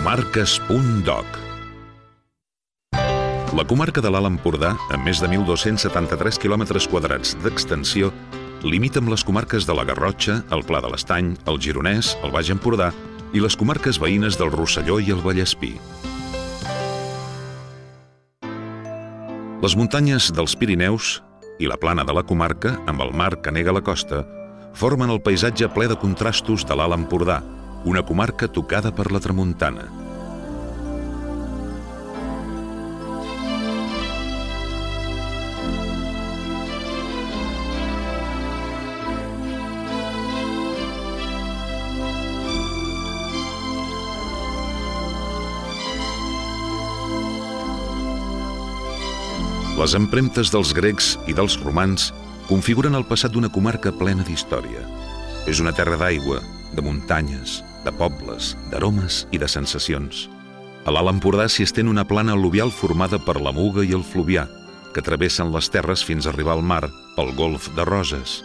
Comarques.doc. La comarca de l'Alt Empordà, amb més de 1.273 quilòmetres quadrats d'extensió, limita amb les comarques de la Garrotxa, el Pla de l'Estany, el Gironès, el Baix Empordà i les comarques veïnes del Rosselló i el Vallespí. Les muntanyes dels Pirineus i la plana de la comarca, amb el mar que nega la costa, formen el paisatge ple de contrastos de l'Alt Empordà, una comarca tocada per la tramuntana. Les empremtes dels grecs i dels romans configuren el passat d'una comarca plena d'història. És una terra d'aigua, de muntanyes, de pobles, d'aromes i de sensacions. A l'Alt Empordà s'hi estén una plana al·luvial formada per la Muga i el Fluvià, que travessen les terres fins a arribar al mar pel Golf de Roses.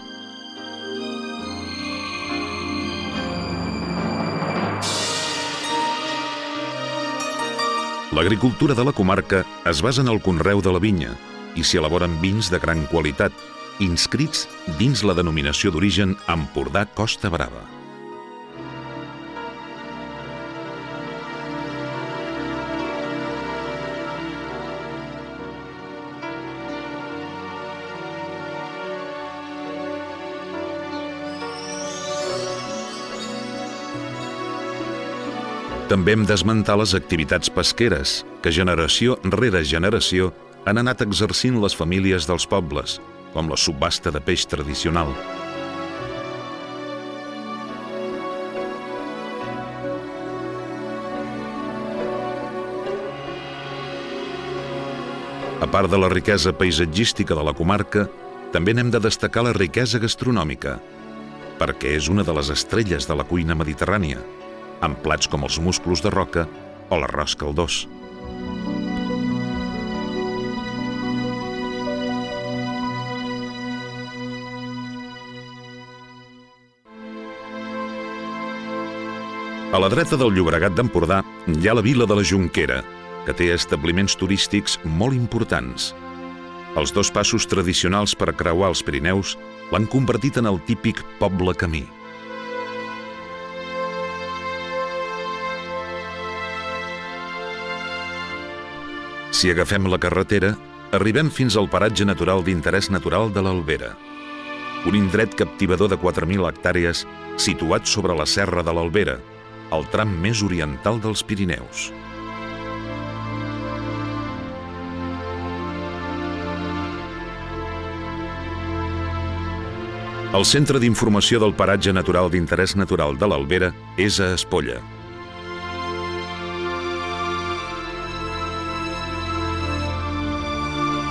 L'agricultura de la comarca es basa en el conreu de la vinya i s'hi elaboren vins de gran qualitat, inscrits dins la denominació d'origen Empordà Costa Brava. També hem d'esmentar les activitats pesqueres que generació rere generació han anat exercint les famílies dels pobles, com la subhasta de peix tradicional. A part de la riquesa paisatgística de la comarca, també n'hem de destacar la riquesa gastronòmica, perquè és una de les estrelles de la cuina mediterrània, amb plats com els musclos de roca o l'arròs caldós. A la dreta del Llobregat d'Empordà hi ha la vila de la Jonquera, que té establiments turístics molt importants. Els dos passos tradicionals per creuar els Pirineus l'han convertit en el típic poble camí. Si agafem la carretera, arribem fins al paratge natural d'interès natural de l'Albera, un indret captivador de 4.000 hectàrees situat sobre la serra de l'Albera, el tram més oriental dels Pirineus. El centre d'informació del paratge natural d'interès natural de l'Albera és a Espolla.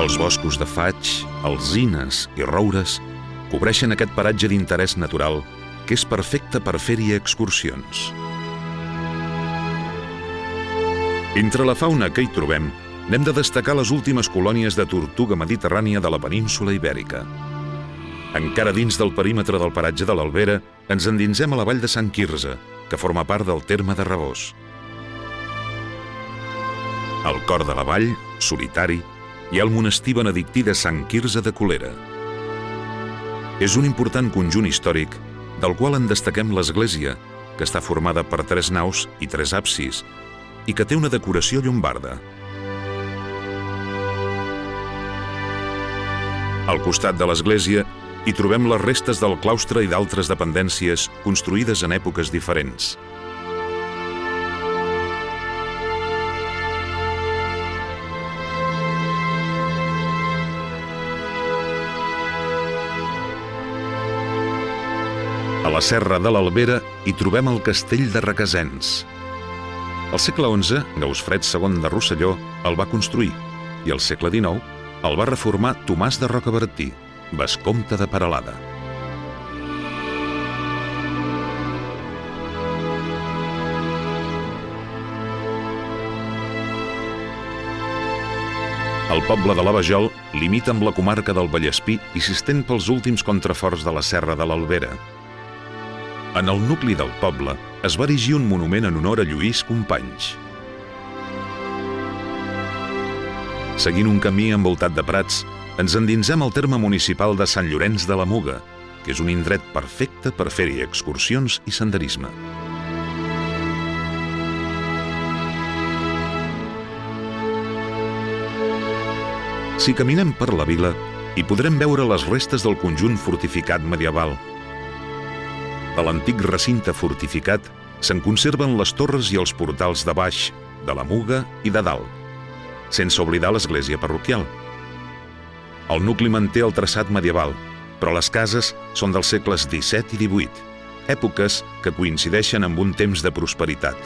Els boscos de faig, alzines i roures cobreixen aquest paratge d'interès natural que és perfecte per fer-hi excursions. Entre la fauna que hi trobem, n'hem de destacar les últimes colònies de tortuga mediterrània de la península Ibèrica. Encara dins del perímetre del paratge de l'Albera, ens endinsem a la vall de Sant Quirze, que forma part del terme de Rabós. Al cor de la vall, solitari, hi ha el monestir benedictí de Sant Quirze de Colera. És un important conjunt històric, del qual en destaquem l'església, que està formada per 3 naus i 3 absis, i que té una decoració llombarda. Al costat de l'església hi trobem les restes del claustre i d'altres dependències construïdes en èpoques diferents. A la serra de l'Albera hi trobem el castell de Requesens. Al segle XI, Gausfred II de Rosselló el va construir i al segle XIX el va reformar Tomàs de Rocabertí, vescomte de Peralada. El poble de la Vajol limita amb la comarca del Vallespí i s'estén pels últims contraforts de la serra de l'Albera. En el nucli del poble es va erigir un monument en honor a Lluís Companys. Seguint un camí envoltat de prats, ens endinsem al terme municipal de Sant Llorenç de la Muga, que és un indret perfecte per fer-hi excursions i senderisme. Si caminem per la vila, hi podrem veure les restes del conjunt fortificat medieval. De l'antic recinte fortificat se'n conserven les torres i els portals de baix, de la Muga i de dalt, sense oblidar l'església parroquial. El nucli manté el traçat medieval, però les cases són dels segles XVII i XVIII, èpoques que coincideixen amb un temps de prosperitat.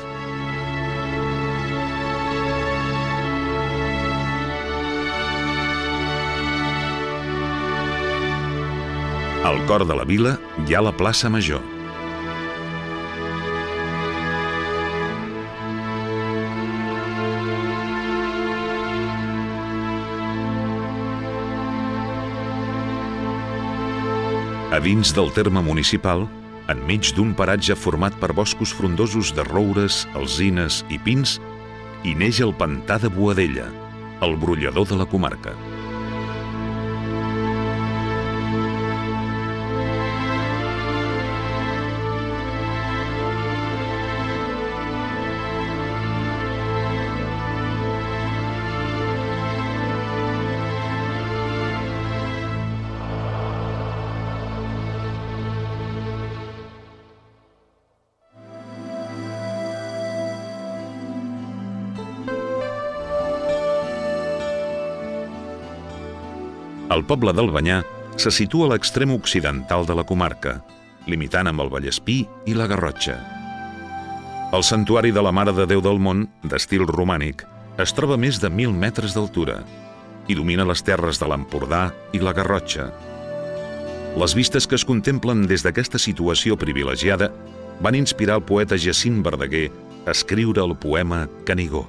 Al cor de la vila hi ha la plaça Major. A dins del terme municipal, enmig d'un paratge format per boscos frondosos de roures, alzines i pins, hi neix el pantà de Boadella, el brollador de la comarca. El poble d'Albanyà se situa a l'extrem occidental de la comarca, limitant amb el Vallespí i la Garrotxa. El santuari de la Mare de Déu del Mont, d'estil romànic, es troba a més de 1.000 metres d'altura i domina les terres de l'Empordà i la Garrotxa. Les vistes que es contemplen des d'aquesta situació privilegiada van inspirar el poeta Jacint Verdaguer a escriure el poema Canigó.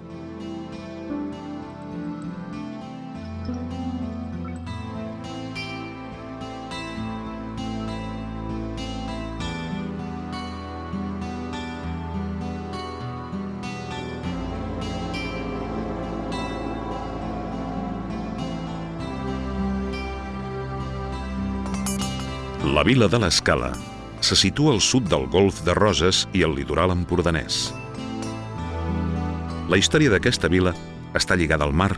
La vila de l'Escala se situa al sud del Golf de Roses i el litoral empordanès. La història d'aquesta vila està lligada al mar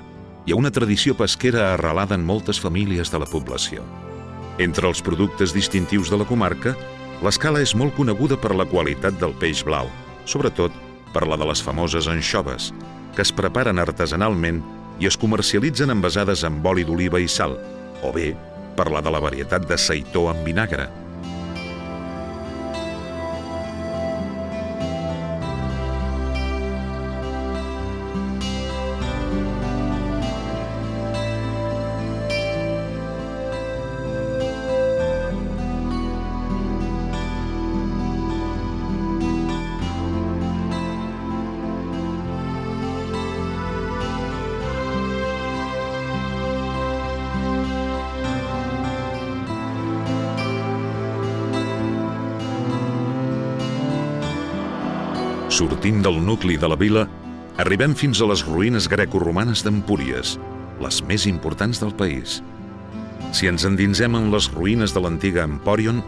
i a una tradició pesquera arrelada en moltes famílies de la població. Entre els productes distintius de la comarca, l'Escala és molt coneguda per la qualitat del peix blau, sobretot per la de les famoses anxoves, que es preparen artesanalment i es comercialitzen envasades amb oli d'oliva i sal, o bé per la de la varietat de seitó amb vinagre. Sortint del nucli de la vila, arribem fins a les ruïnes greco-romanes d'Empúries, les més importants del país. Si ens endinsem en les ruïnes de l'antiga Empòrion,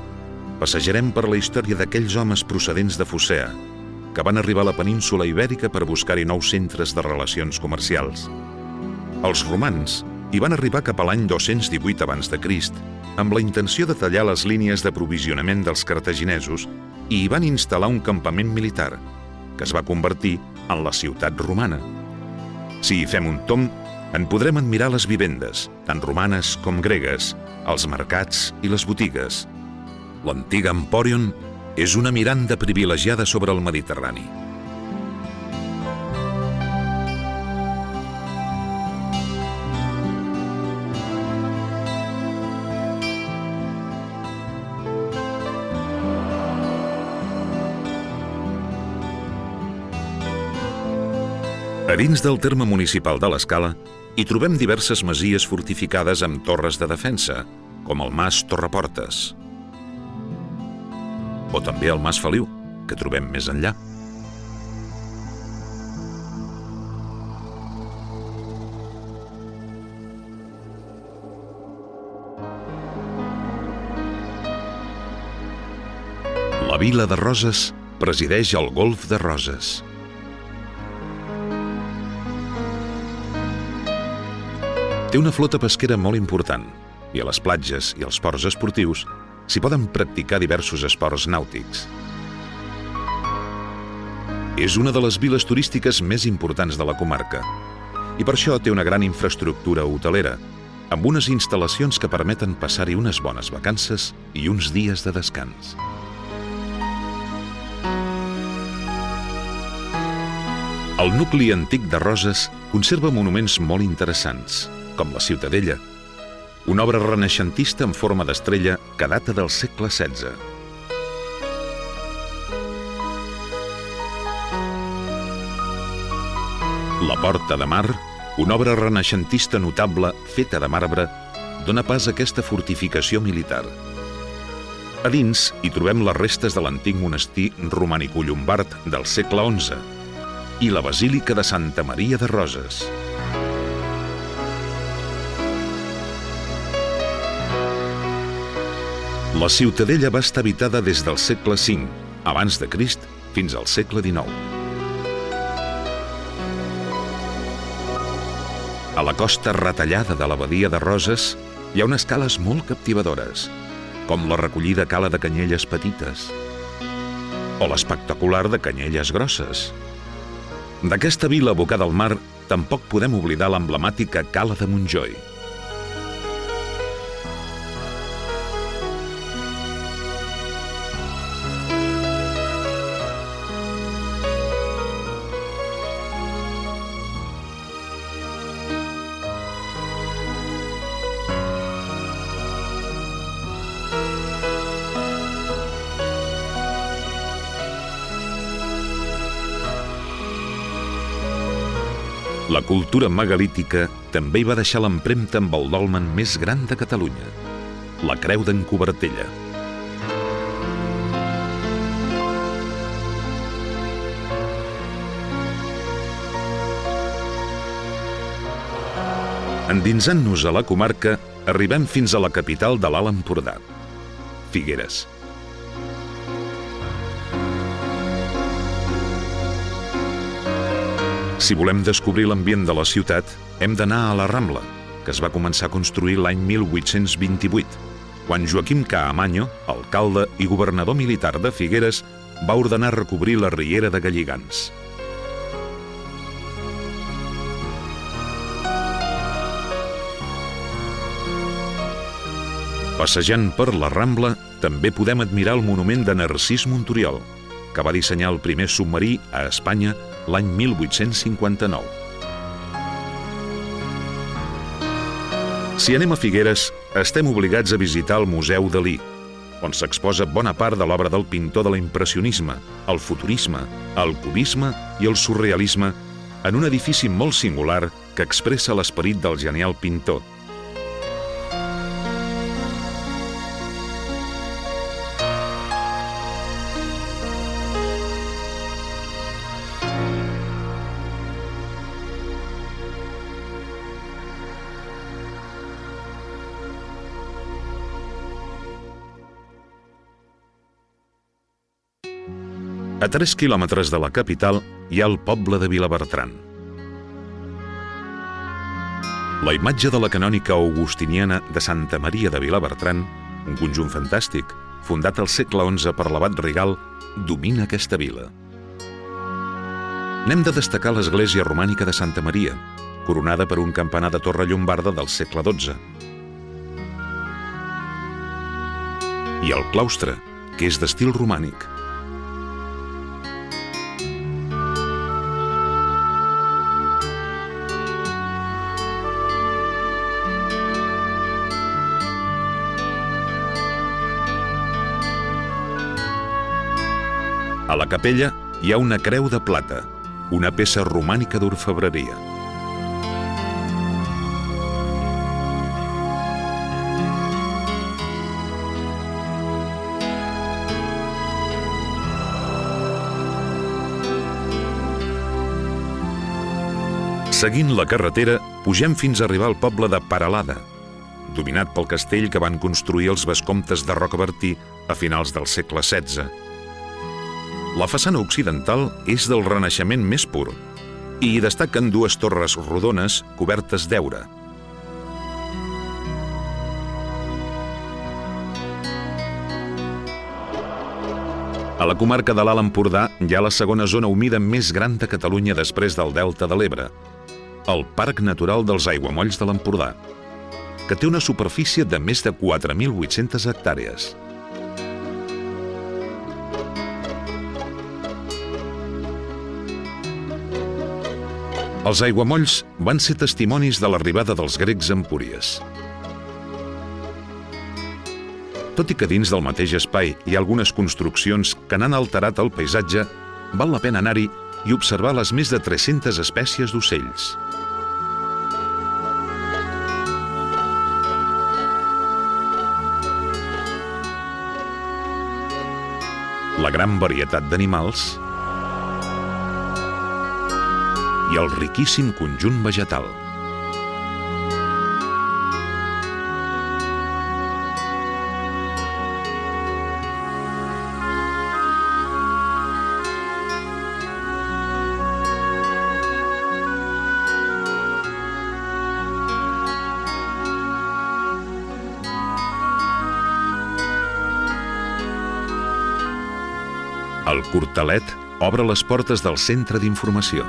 passejarem per la història d'aquells homes procedents de Focea, que van arribar a la península Ibèrica per buscar-hi nous centres de relacions comercials. Els romans hi van arribar cap a l'any 218 abans de Crist, amb la intenció de tallar les línies d'aprovisionament dels cartaginesos i hi van instal·lar un campament militar, que es va convertir en la ciutat romana. Si hi fem un tomb, en podrem admirar les vivendes, tant romanes com gregues, els mercats i les botigues. L'antiga Empòrion és una miranda privilegiada sobre el Mediterrani. A dins del terme municipal de l'Escala hi trobem diverses masies fortificades amb torres de defensa, com el Mas Torreportes, o també el Mas Feliu, que trobem més enllà. vila de Roses presideix el Golf de Roses. Té una flota pesquera molt important i a les platges i als ports esportius s'hi poden practicar diversos esports nàutics. És una de les viles turístiques més importants de la comarca i per això té una gran infraestructura hotelera, amb unes instal·lacions que permeten passar-hi unes bones vacances i uns dies de descans. El nucli antic de Roses conserva monuments molt interessants, com la Ciutadella, una obra renaixentista en forma d'estrella que data del segle XVI. La Porta de Mar, una obra renaixentista notable feta de marbre, dona pas a aquesta fortificació militar. A dins hi trobem les restes de l'antic monestir romànico-llombard del segle XI i la Basílica de Santa Maria de Roses. La Ciutadella va estar habitada des del segle V, abans de Crist, fins al segle XIX. A la costa retallada de la badia de Roses hi ha unes cales molt captivadores, com la recollida cala de Canyelles petites o l'espectacular de Canyelles grosses. D'aquesta vila abocada al mar tampoc podem oblidar l'emblemàtica cala de Montjoi. La cultura megalítica també hi va deixar l'empremta amb el dolmen més gran de Catalunya, la Creu d'en Cobertella. Endinsant-nos a la comarca, arribem fins a la capital de l'Alt Empordà, Figueres. Si volem descobrir l'ambient de la ciutat, hem d'anar a la Rambla, que es va començar a construir l'any 1828, quan Joaquim Caamaño, alcalde i governador militar de Figueres, va ordenar recobrir la riera de Galligants. Passejant per la Rambla, també podem admirar el monument de Narcís Monturiol, que va dissenyar el primer submarí a Espanya l'any 1859. Si anem a Figueres, estem obligats a visitar el Museu Dalí, on s'exposa bona part de l'obra del pintor de l'impressionisme, el futurisme, el cubisme i el surrealisme en un edifici molt singular que expressa l'esperit del genial pintor. A 3 quilòmetres de la capital hi ha el poble de Vilabertran. La imatge de la canònica augustiniana de Santa Maria de Vilabertran, un conjunt fantàstic, fundat al segle XI per l'abat Rigal, domina aquesta vila. N'hem de destacar l'església romànica de Santa Maria, coronada per un campanar de torre llombarda del segle XII. I el claustre, que és d'estil romànic. A la capella hi ha una creu de plata, una peça romànica d'orfebreria. Seguint la carretera, pugem fins a arribar al poble de Peralada, dominat pel castell que van construir els vescomtes de Rocabertí a finals del segle XVI La façana occidental és del Renaixement més pur i hi destaquen dues torres rodones cobertes d'heura. A la comarca de l'Alt Empordà hi ha la segona zona humida més gran de Catalunya després del Delta de l'Ebre, el Parc Natural dels Aiguamolls de l'Empordà, que té una superfície de més de 4.800 hectàrees. Els aiguamolls van ser testimonis de l'arribada dels grecs a Empúries. Tot i que dins del mateix espai hi ha algunes construccions que n'han alterat el paisatge, val la pena anar-hi i observar les més de 300 espècies d'ocells. La gran varietat d'animals i el riquíssim conjunt vegetal. El Cortalet obre les portes del Centre d'Informació.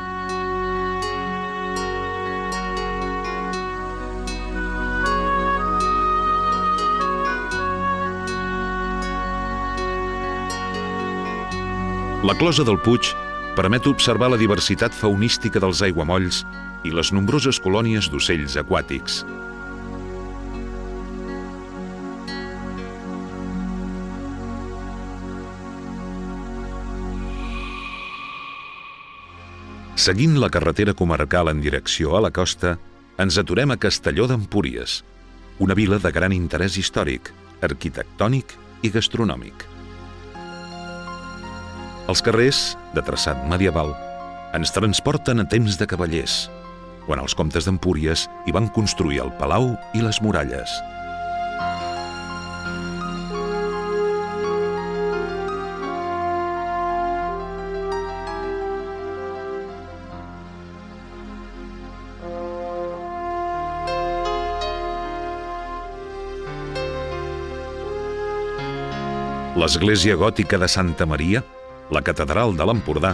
La closa del Puig permet observar la diversitat faunística dels aiguamolls i les nombroses colònies d'ocells aquàtics. Seguint la carretera comarcal en direcció a la costa, ens aturem a Castelló d'Empúries, una vila de gran interès històric, arquitectònic i gastronòmic. Els carrers, de traçat medieval, ens transporten a temps de cavallers, quan els comtes d'Empúries hi van construir el palau i les muralles. L'església gòtica de Santa Maria, la catedral de l'Empordà,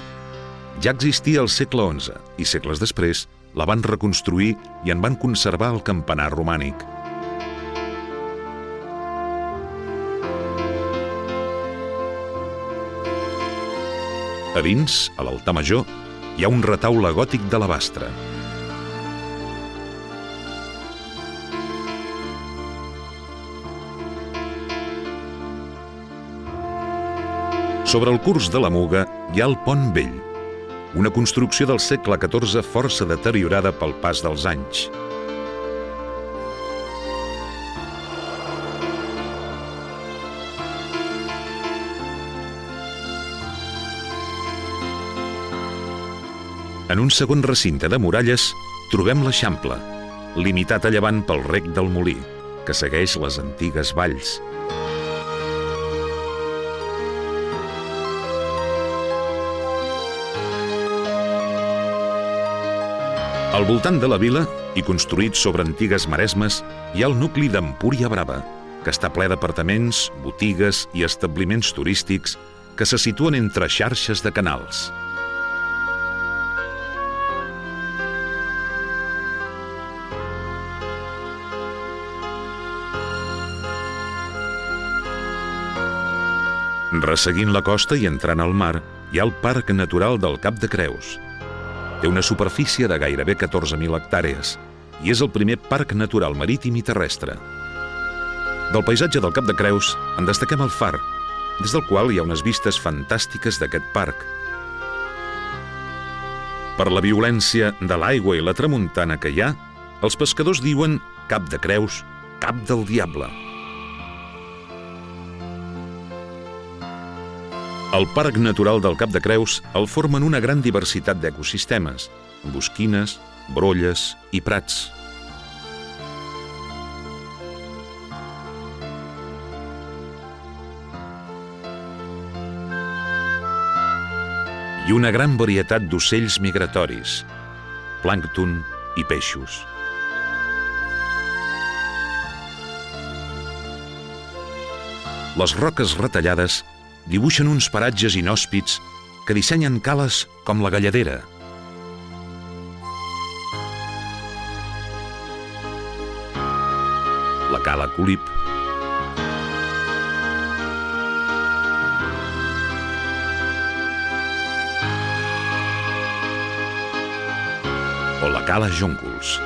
ja existia al segle XI i segles després la van reconstruir i en van conservar el campanar romànic. A dins, a l'altar major, hi ha un retaule gòtic d'alabastre. Sobre el curs de la Muga hi ha el Pont Vell, una construcció del segle XIV força deteriorada pel pas dels anys. En un segon recinte de muralles trobem l'Eixample, limitat a llevant pel Rec del Molí, que segueix les antigues valls. Al voltant de la vila, i construït sobre antigues maresmes, hi ha el nucli d'Empúria Brava, que està ple d'apartaments, botigues i establiments turístics que se situen entre xarxes de canals. Resseguint la costa i entrant al mar, hi ha el Parc Natural del Cap de Creus. Té una superfície de gairebé 14.000 hectàrees i és el primer parc natural marítim i terrestre. Del paisatge del Cap de Creus en destaquem el far, des del qual hi ha unes vistes fantàstiques d'aquest parc. Per la violència de l'aigua i la tramuntana que hi ha, els pescadors diuen Cap de Creus, cap del diable. El Parc Natural del Cap de Creus el formen una gran diversitat d'ecosistemes, bosquines, brolles i prats. i una gran varietat d'ocells migratoris, plàncton i peixos. Les roques retallades dibuixen uns paratges inhòspits que dissenyen cales com la Galladera. La Cala Colip, o la Cala Jóncols.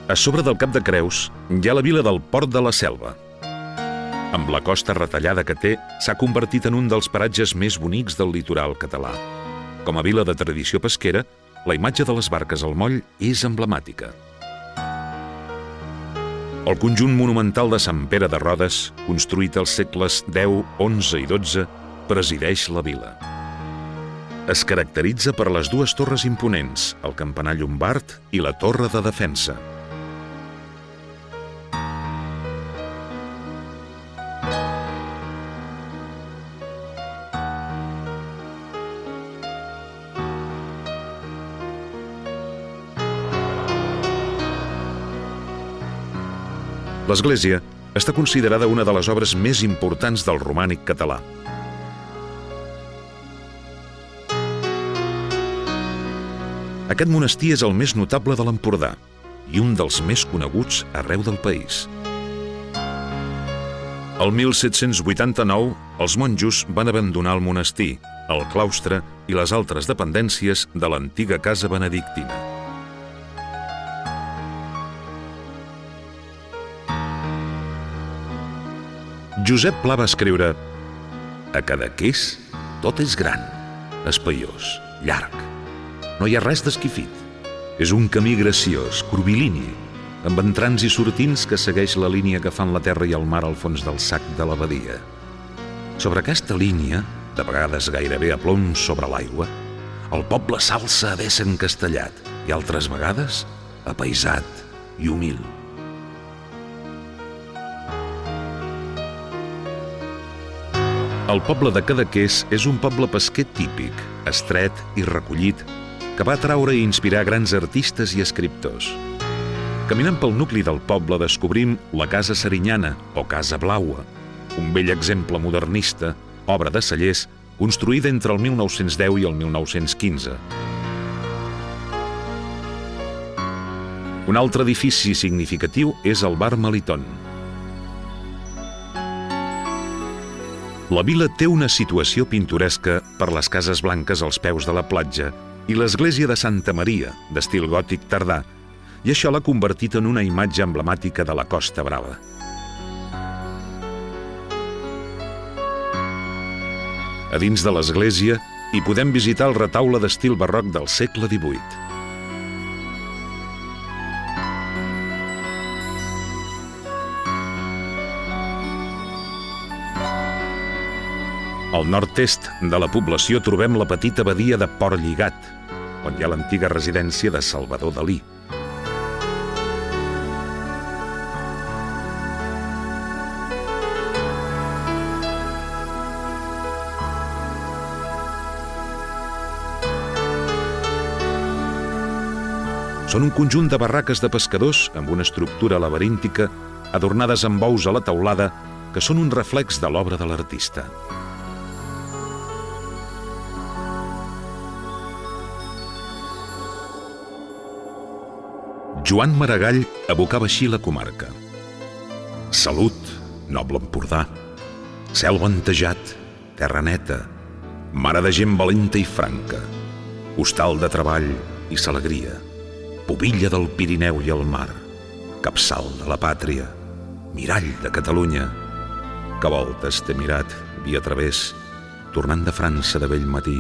A sobre del Cap de Creus hi ha la vila del Port de la Selva. Amb la costa retallada que té, s'ha convertit en un dels paratges més bonics del litoral català. Com a vila de tradició pesquera, la imatge de les barques al moll és emblemàtica. El conjunt monumental de Sant Pere de Rodes, construït als segles X, XI i XII, presideix la vila. Es caracteritza per les dues torres imponents, el campanar llombard i la torre de defensa. L'església està considerada una de les obres més importants del romànic català. Aquest monestir és el més notable de l'Empordà i un dels més coneguts arreu del país. El 1789, els monjos van abandonar el monestir, el claustre i les altres dependències de l'antiga casa benedictina. Josep Pla va escriure: a Cadaqués tot és gran, espaiós, llarg. No hi ha res d'esquifit. És un camí graciós, curvilini, amb entrants i sortints que segueix la línia que fan la terra i el mar al fons del sac de la badia. Sobre aquesta línia, de vegades gairebé a ploms sobre l'aigua, el poble s'alça a vessa encastellat i altres vegades apaïsat i humil. El poble de Cadaqués és un poble pesquer típic, estret i recollit, que va atraure i inspirar grans artistes i escriptors. Caminant pel nucli del poble descobrim la Casa Serinyana, o Casa Blaua, un bell exemple modernista, obra de Cellers, construïda entre el 1910 i el 1915. Un altre edifici significatiu és el Bar Meliton. La vila té una situació pintoresca per les cases blanques als peus de la platja i l'església de Santa Maria, d'estil gòtic tardà, i això l'ha convertit en una imatge emblemàtica de la Costa Brava. A dins de l'església hi podem visitar el retaule d'estil barroc del segle XVIII. Al nord-est de la població trobem la petita badia de Port Lligat, on hi ha l'antiga residència de Salvador Dalí. Són un conjunt de barraques de pescadors amb una estructura laberíntica adornades amb bous a la teulada que són un reflex de l'obra de l'artista. Joan Maragall evocava així la comarca. Salut, noble Empordà, cel ventejat, terra neta, mare de gent valenta i franca, hostal de treball i s'alegria, pubilla del Pirineu i el mar, capçal de la pàtria, mirall de Catalunya, que voltes t'he mirat via través, tornant de França de vell matí,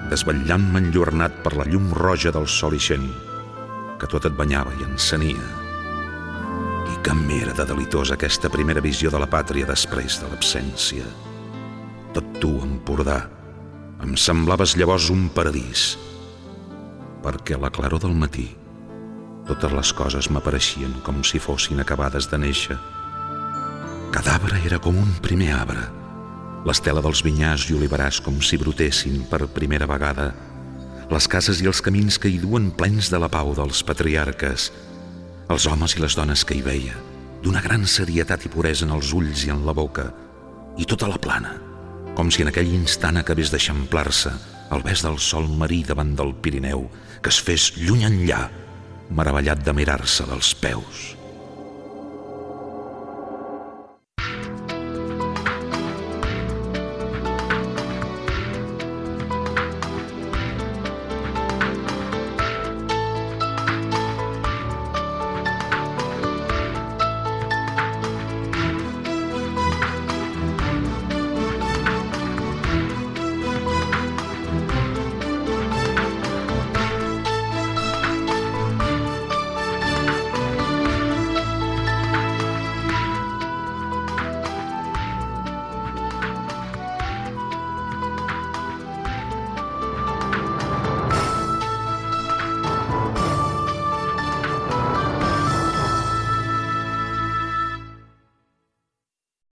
desvetllant-me enllornat per la llum roja del sol ixent, que tot et banyava i encenia. I que m'era de delitosa aquesta primera visió de la pàtria després de l'absència. Tot tu, Empordà, Em semblaves llavors un paradís, perquè a la claror del matí totes les coses m'apareixien com si fossin acabades de néixer. Cada arbre era com un primer arbre, l'estela dels vinyars i oliverars com si brotessin per primera vegada, les cases i els camins que hi duen plens de la pau dels patriarques, els homes i les dones que hi veia, d'una gran serietat i puresa en els ulls i en la boca, i tota la plana, com si en aquell instant acabés d'eixamplar-se el bes del sol marí davant del Pirineu, que es fes lluny enllà, meravellat de mirar-se dels peus.